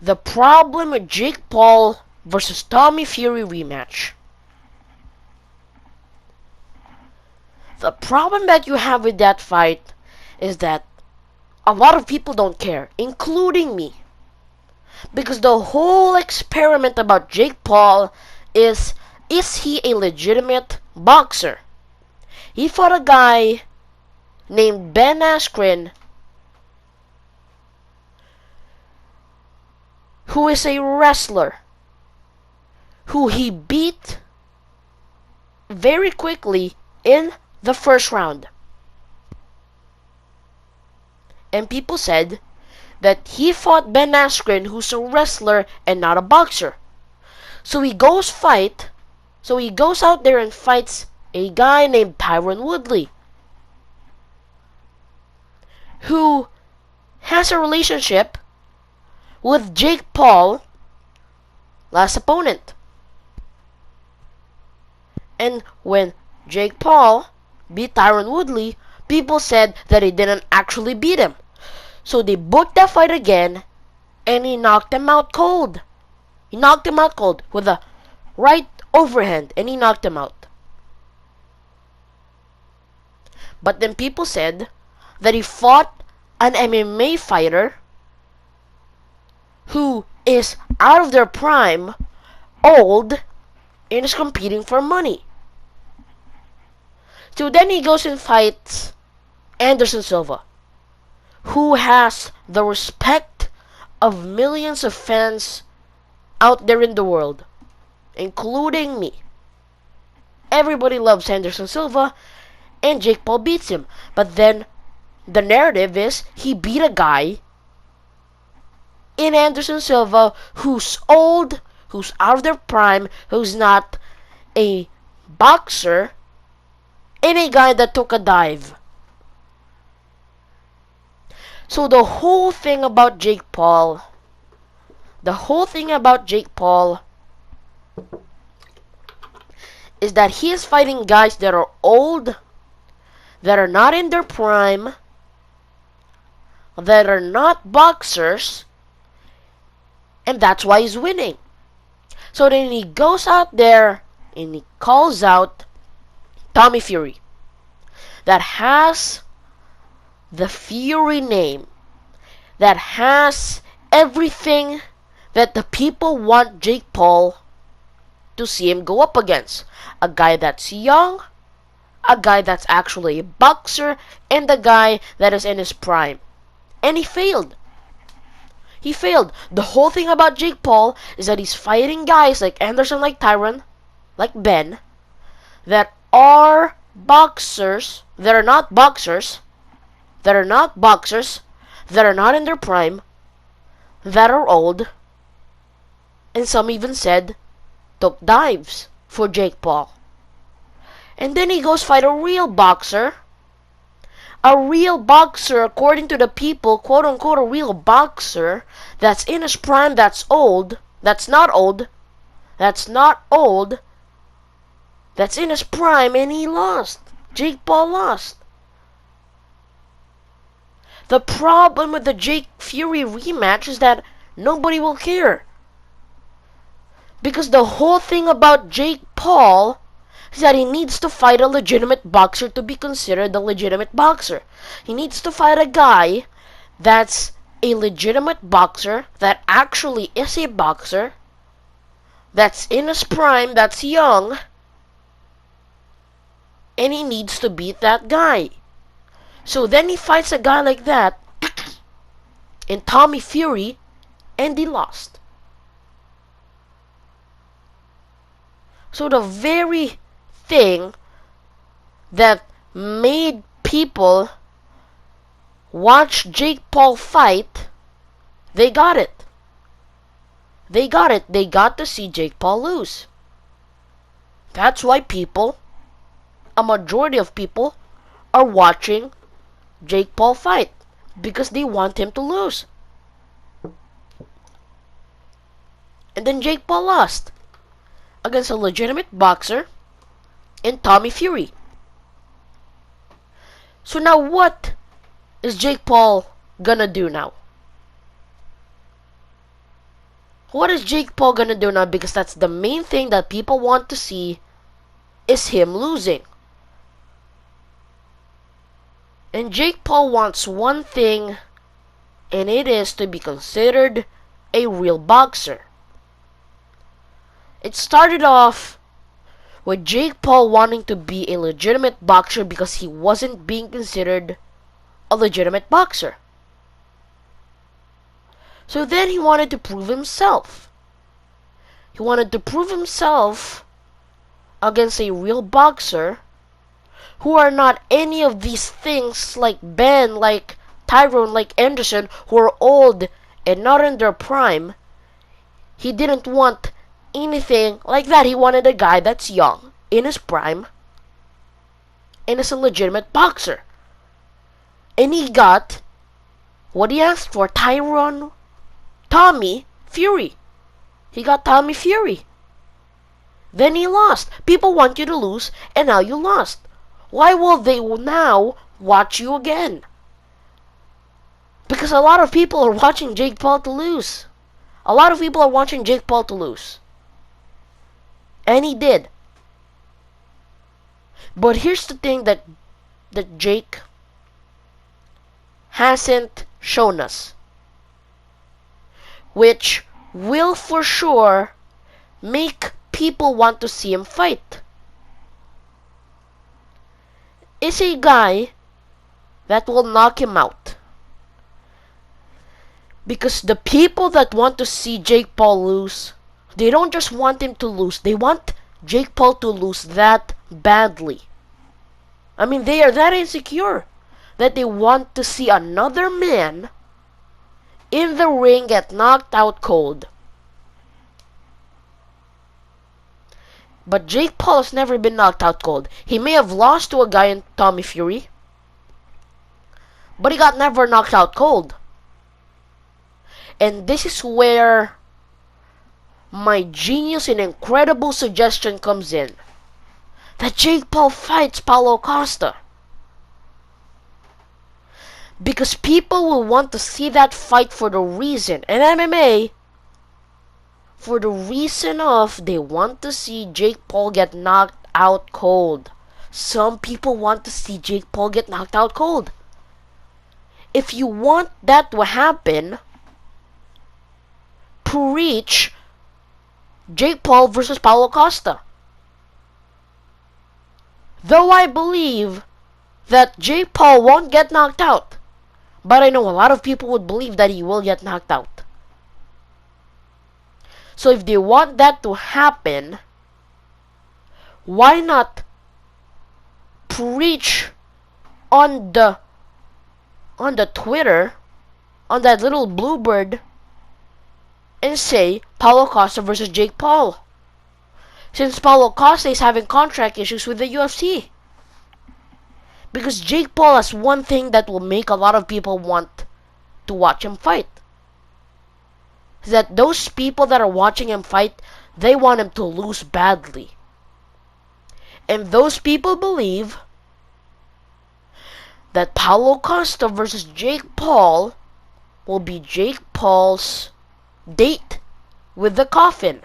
The problem with Jake Paul versus Tommy Fury rematch. The problem that you have with that fight is that a lot of people don't care, including me. Because the whole experiment about Jake Paul is he a legitimate boxer? He fought a guy named Ben Askren, who is a wrestler, who he beat very quickly in the first round. And people said that he fought Ben Askren, who's a wrestler and not a boxer. So he goes out there and fights a guy named Tyron Woodley, who has a relationship with Jake Paul, last opponent. And when Jake Paul beat Tyron Woodley, people said that he didn't actually beat him. So they booked that fight again, and he knocked him out cold. He knocked him out cold with a right overhand, and he knocked him out. But then people said that he fought an MMA fighter who is out of their prime, old, and is competing for money. So then he goes and fights Anderson Silva, who has the respect of millions of fans out there in the world, including me. Everybody loves Anderson Silva, and Jake Paul beats him. But then the narrative is he beat a guy in Anderson Silva who's old, who's out of their prime, who's not a boxer, and a guy that took a dive. So the whole thing about Jake Paul is that he is fighting guys that are old, that are not in their prime, that are not boxers, and that's why he's winning. So then he goes out there and he calls out Tommy Fury, that has the Fury name, that has everything that the people want Jake Paul to see him go up against. A guy that's young, a guy that's actually a boxer, and a guy that is in his prime. And he failed. He failed. The whole thing about Jake Paul is that he's fighting guys like Anderson, like Tyron, like Ben, that are boxers, that are not boxers, that are not boxers, that are not in their prime, that are old, and some even said took dives for Jake Paul. And then he goes fight a real boxer according to the people, quote unquote, a real boxer that's in his prime, that's old, that's not old, that's in his prime, and he lost. Jake Paul lost. The problem with the Jake Fury rematch is that nobody will care. Because the whole thing about Jake Paul is that he needs to fight a legitimate boxer to be considered a legitimate boxer. He needs to fight a guy that's a legitimate boxer, that actually is a boxer, that's in his prime, that's young, and he needs to beat that guy. So then he fights a guy like that in Tommy Fury, and he lost. So the very thing that made people watch Jake Paul fight, they got it. They got it. They got to see Jake Paul lose. That's why people, a majority of people, are watching Jake Paul fight, because they want him to lose. And then Jake Paul lost against a legitimate boxer in Tommy Fury. So now what is Jake Paul gonna do now? What is Jake Paul gonna do now? Because that's the main thing that people want to see, is him losing. And Jake Paul wants one thing, and it is to be considered a real boxer. It started off with Jake Paul wanting to be a legitimate boxer because he wasn't being considered a legitimate boxer. So then he wanted to prove himself. He wanted to prove himself against a real boxer who are not any of these things, like Ben, like Tyrone, like Anderson, who are old and not in their prime. He didn't want anything like that. He wanted a guy that's young, in his prime, and is a legitimate boxer. And he got what he asked for, Tommy Fury. He got Tommy Fury. Then he lost. People want you to lose, and now you lost. Why will they now watch you again? Because a lot of people are watching Jake Paul to lose. A lot of people are watching Jake Paul to lose. And he did. But here's the thing that Jake hasn't shown us, which will for sure make people want to see him fight, is a guy that will knock him out. Because the people that want to see Jake Paul lose, they don't just want him to lose, they want Jake Paul to lose that badly. I mean, they are that insecure that they want to see another man in the ring get knocked out cold. But Jake Paul has never been knocked out cold. He may have lost to a guy in Tommy Fury, but he got never knocked out cold. And this is where my genius and incredible suggestion comes in. That Jake Paul fights Paulo Costa. Because people will want to see that fight for the reason, and MMA, for the reason of they want to see Jake Paul get knocked out cold. Some people want to see Jake Paul get knocked out cold. If you want that to happen, preach Jake Paul versus Paulo Costa. Though I believe that Jake Paul won't get knocked out, but I know a lot of people would believe that he will get knocked out. So if they want that to happen, why not preach on the Twitter, on that little bluebird, and say Paulo Costa versus Jake Paul? Since Paulo Costa is having contract issues with the UFC. Because Jake Paul has one thing that will make a lot of people want to watch him fight. Is that those people that are watching him fight, they want him to lose badly. And those people believe that Paulo Costa versus Jake Paul will be Jake Paul's date with the coffin.